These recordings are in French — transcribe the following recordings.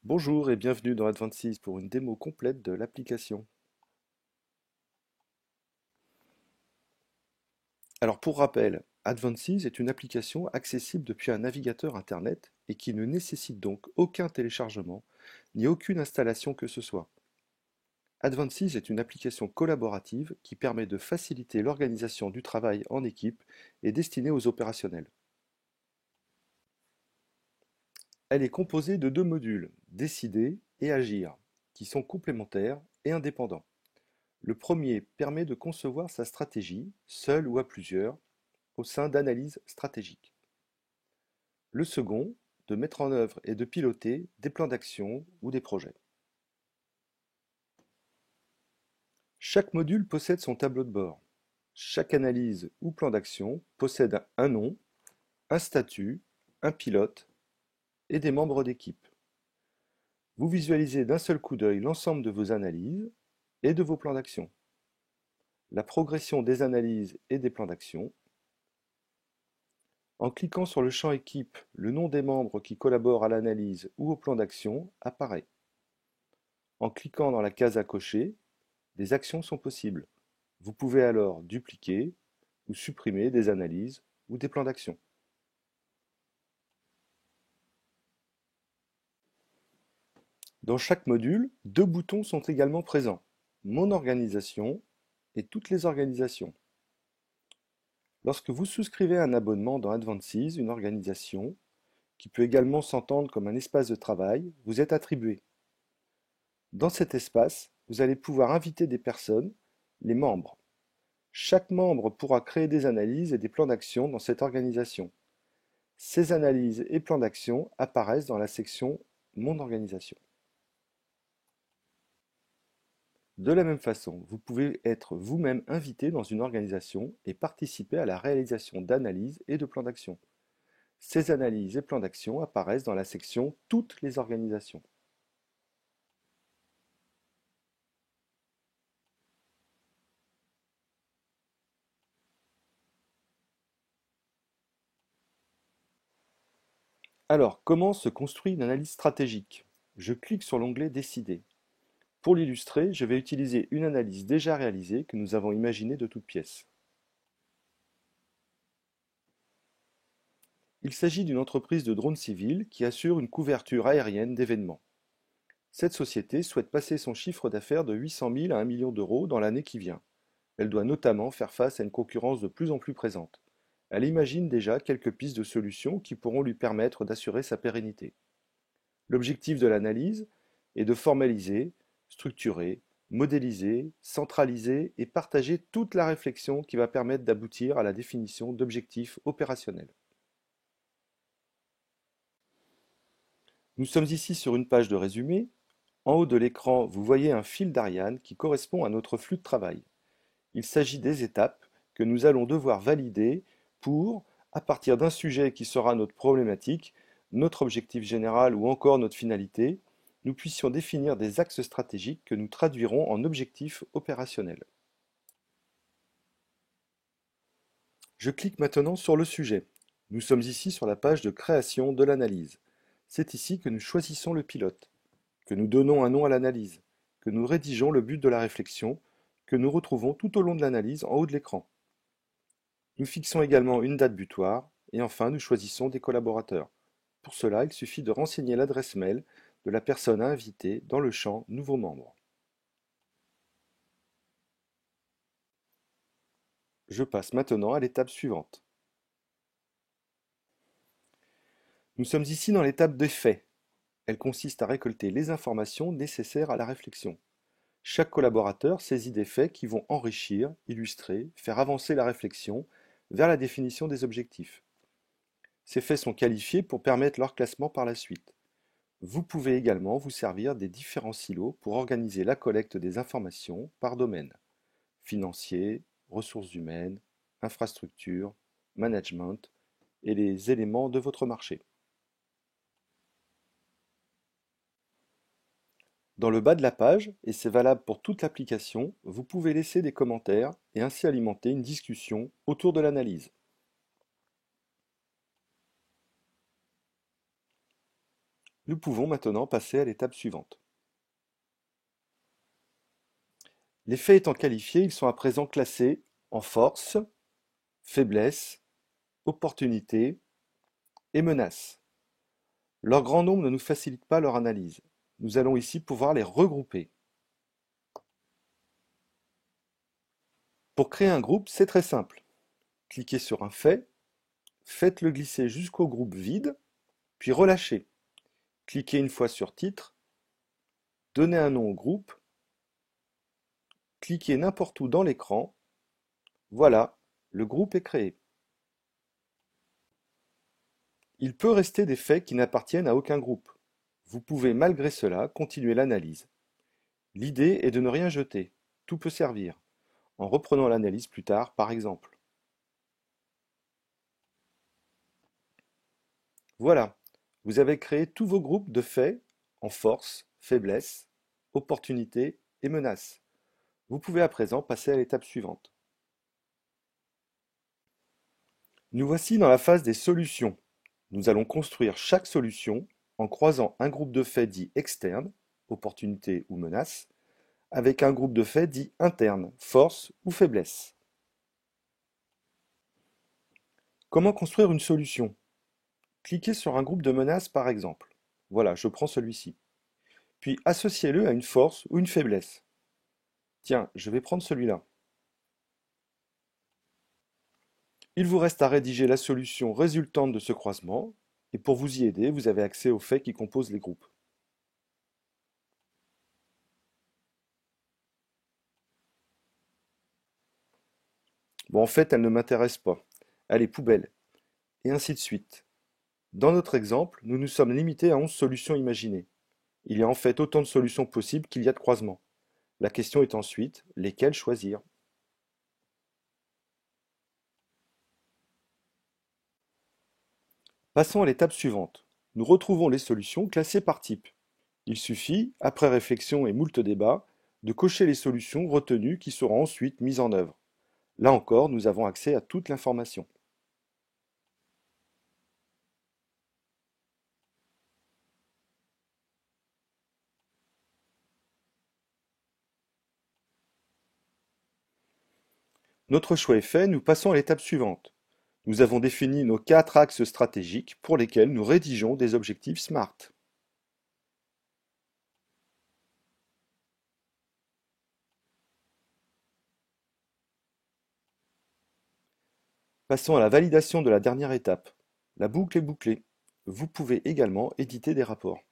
Bonjour et bienvenue dans Advances pour une démo complète de l'application. Alors pour rappel, Advances est une application accessible depuis un navigateur Internet et qui ne nécessite donc aucun téléchargement ni aucune installation que ce soit. Advances est une application collaborative qui permet de faciliter l'organisation du travail en équipe et destinée aux opérationnels. Elle est composée de deux modules, Décider et Agir, qui sont complémentaires et indépendants. Le premier permet de concevoir sa stratégie, seul ou à plusieurs, au sein d'analyses stratégiques. Le second, de mettre en œuvre et de piloter des plans d'action ou des projets. Chaque module possède son tableau de bord. Chaque analyse ou plan d'action possède un nom, un statut, un pilote et des membres d'équipe. Vous visualisez d'un seul coup d'œil l'ensemble de vos analyses et de vos plans d'action, la progression des analyses et des plans d'action. En cliquant sur le champ Équipe, le nom des membres qui collaborent à l'analyse ou au plan d'action apparaît. En cliquant dans la case à cocher, des actions sont possibles. Vous pouvez alors dupliquer ou supprimer des analyses ou des plans d'action. Dans chaque module, deux boutons sont également présents: Mon organisation et Toutes les organisations. Lorsque vous souscrivez un abonnement dans Advances, une organisation, qui peut également s'entendre comme un espace de travail, vous êtes attribué. Dans cet espace, vous allez pouvoir inviter des personnes, les membres. Chaque membre pourra créer des analyses et des plans d'action dans cette organisation. Ces analyses et plans d'action apparaissent dans la section Mon organisation. De la même façon, vous pouvez être vous-même invité dans une organisation et participer à la réalisation d'analyses et de plans d'action. Ces analyses et plans d'action apparaissent dans la section Toutes les organisations. Alors, comment se construit une analyse stratégique? Je clique sur l'onglet Décider. Pour l'illustrer, je vais utiliser une analyse déjà réalisée que nous avons imaginée de toutes pièces. Il s'agit d'une entreprise de drones civils qui assure une couverture aérienne d'événements. Cette société souhaite passer son chiffre d'affaires de 800 000 à 1 million d'euros dans l'année qui vient. Elle doit notamment faire face à une concurrence de plus en plus présente. Elle imagine déjà quelques pistes de solutions qui pourront lui permettre d'assurer sa pérennité. L'objectif de l'analyse est de formaliser, structurer, modéliser, centraliser et partager toute la réflexion qui va permettre d'aboutir à la définition d'objectifs opérationnels. Nous sommes ici sur une page de résumé. En haut de l'écran, vous voyez un fil d'Ariane qui correspond à notre flux de travail. Il s'agit des étapes que nous allons devoir valider pour, à partir d'un sujet qui sera notre problématique, notre objectif général ou encore notre finalité, nous puissions définir des axes stratégiques que nous traduirons en objectifs opérationnels. Je clique maintenant sur le sujet. Nous sommes ici sur la page de création de l'analyse. C'est ici que nous choisissons le pilote, que nous donnons un nom à l'analyse, que nous rédigeons le but de la réflexion, que nous retrouvons tout au long de l'analyse en haut de l'écran. Nous fixons également une date butoir et enfin nous choisissons des collaborateurs. Pour cela, il suffit de renseigner l'adresse mail de la personne à inviter dans le champ Nouveaux membres. Je passe maintenant à l'étape suivante. Nous sommes ici dans l'étape des faits. Elle consiste à récolter les informations nécessaires à la réflexion. Chaque collaborateur saisit des faits qui vont enrichir, illustrer, faire avancer la réflexion vers la définition des objectifs. Ces faits sont qualifiés pour permettre leur classement par la suite. Vous pouvez également vous servir des différents silos pour organiser la collecte des informations par domaine: financier, ressources humaines, infrastructure, management et les éléments de votre marché. Dans le bas de la page, et c'est valable pour toute l'application, vous pouvez laisser des commentaires et ainsi alimenter une discussion autour de l'analyse. Nous pouvons maintenant passer à l'étape suivante. Les faits étant qualifiés, ils sont à présent classés en force, faiblesse, opportunité et menace. Leur grand nombre ne nous facilite pas leur analyse. Nous allons ici pouvoir les regrouper. Pour créer un groupe, c'est très simple. Cliquez sur un fait, faites-le glisser jusqu'au groupe vide, puis relâchez. Cliquez une fois sur titre, donnez un nom au groupe, cliquez n'importe où dans l'écran. Voilà, le groupe est créé. Il peut rester des faits qui n'appartiennent à aucun groupe. Vous pouvez malgré cela continuer l'analyse. L'idée est de ne rien jeter, tout peut servir, en reprenant l'analyse plus tard par exemple. Voilà, vous avez créé tous vos groupes de faits en force, faiblesse, opportunité et menace. Vous pouvez à présent passer à l'étape suivante. Nous voici dans la phase des solutions. Nous allons construire chaque solution en croisant un groupe de faits dit externe, opportunité ou menace, avec un groupe de faits dit interne, force ou faiblesse. Comment construire une solution? Cliquez sur un groupe de menaces par exemple. Voilà, je prends celui-ci. Puis associez-le à une force ou une faiblesse. Tiens, je vais prendre celui-là. Il vous reste à rédiger la solution résultante de ce croisement, et pour vous y aider, vous avez accès aux faits qui composent les groupes. Bon, en fait, elle ne m'intéresse pas. Elle est poubelle. Et ainsi de suite. Dans notre exemple, nous nous sommes limités à 11 solutions imaginées. Il y a en fait autant de solutions possibles qu'il y a de croisements. La question est ensuite, lesquelles choisir? Passons à l'étape suivante. Nous retrouvons les solutions classées par type. Il suffit, après réflexion et moult débats, de cocher les solutions retenues qui seront ensuite mises en œuvre. Là encore, nous avons accès à toute l'information. Notre choix est fait, nous passons à l'étape suivante. Nous avons défini nos 4 axes stratégiques pour lesquels nous rédigeons des objectifs SMART. Passons à la validation de la dernière étape. La boucle est bouclée. Vous pouvez également éditer des rapports.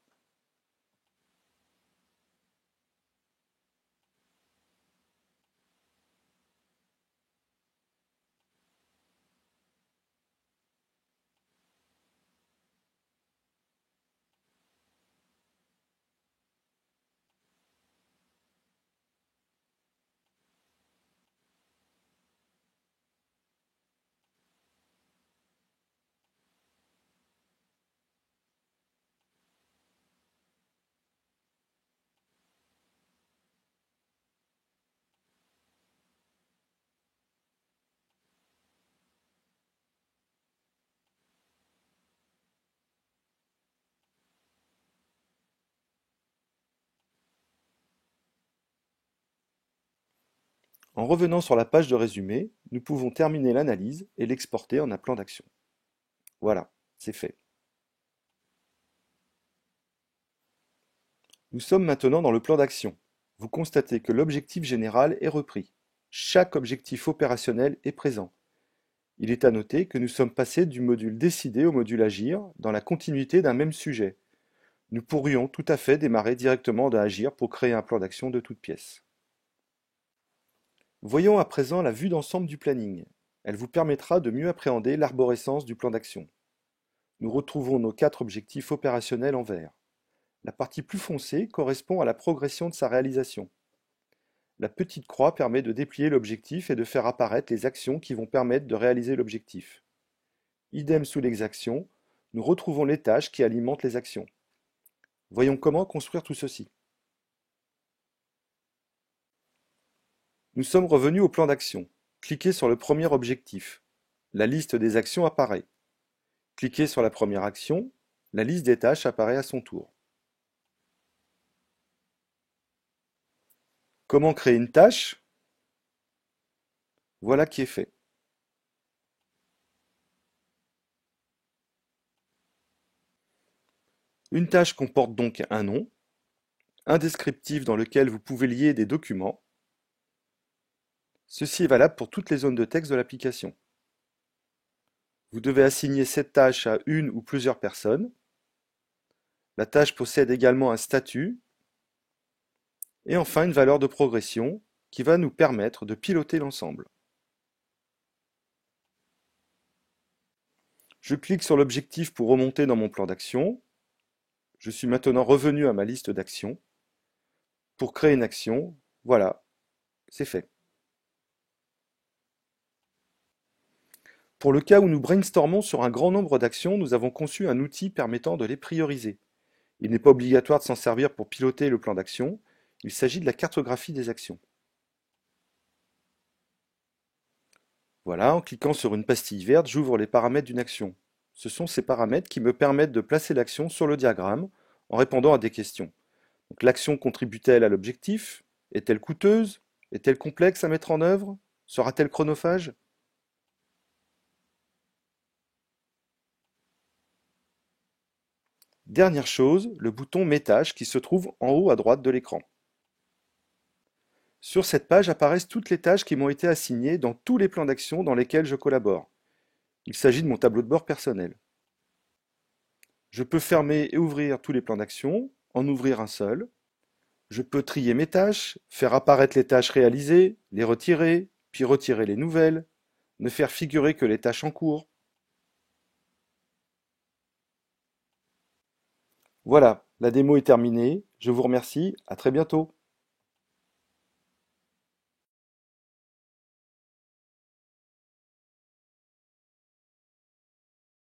En revenant sur la page de résumé, nous pouvons terminer l'analyse et l'exporter en un plan d'action. Voilà, c'est fait. Nous sommes maintenant dans le plan d'action. Vous constatez que l'objectif général est repris. Chaque objectif opérationnel est présent. Il est à noter que nous sommes passés du module décider au module agir dans la continuité d'un même sujet. Nous pourrions tout à fait démarrer directement de agir pour créer un plan d'action de toutes pièces. Voyons à présent la vue d'ensemble du planning. Elle vous permettra de mieux appréhender l'arborescence du plan d'action. Nous retrouvons nos 4 objectifs opérationnels en vert. La partie plus foncée correspond à la progression de sa réalisation. La petite croix permet de déplier l'objectif et de faire apparaître les actions qui vont permettre de réaliser l'objectif. Idem sous les actions, nous retrouvons les tâches qui alimentent les actions. Voyons comment construire tout ceci. Nous sommes revenus au plan d'action. Cliquez sur le premier objectif. La liste des actions apparaît. Cliquez sur la première action. la liste des tâches apparaît à son tour. Comment créer une tâche? Voilà qui est fait. Une tâche comporte donc un nom, un descriptif dans lequel vous pouvez lier des documents. Ceci est valable pour toutes les zones de texte de l'application. Vous devez assigner cette tâche à une ou plusieurs personnes. La tâche possède également un statut et enfin une valeur de progression qui va nous permettre de piloter l'ensemble. Je clique sur l'objectif pour remonter dans mon plan d'action. Je suis maintenant revenu à ma liste d'actions. Pour créer une action, voilà, c'est fait. Pour le cas où nous brainstormons sur un grand nombre d'actions, nous avons conçu un outil permettant de les prioriser. Il n'est pas obligatoire de s'en servir pour piloter le plan d'action, il s'agit de la cartographie des actions. Voilà, en cliquant sur une pastille verte, j'ouvre les paramètres d'une action. Ce sont ces paramètres qui me permettent de placer l'action sur le diagramme en répondant à des questions. Donc, l'action contribue-t-elle à l'objectif? Est-elle coûteuse? Est-elle complexe à mettre en œuvre? Sera-t-elle chronophage? Dernière chose, le bouton Mes tâches qui se trouve en haut à droite de l'écran. Sur cette page apparaissent toutes les tâches qui m'ont été assignées dans tous les plans d'action dans lesquels je collabore. Il s'agit de mon tableau de bord personnel. Je peux fermer et ouvrir tous les plans d'action, en ouvrir un seul. Je peux trier mes tâches, faire apparaître les tâches réalisées, les retirer, puis retirer les nouvelles, ne faire figurer que les tâches en cours. Voilà, la démo est terminée. Je vous remercie, à très bientôt.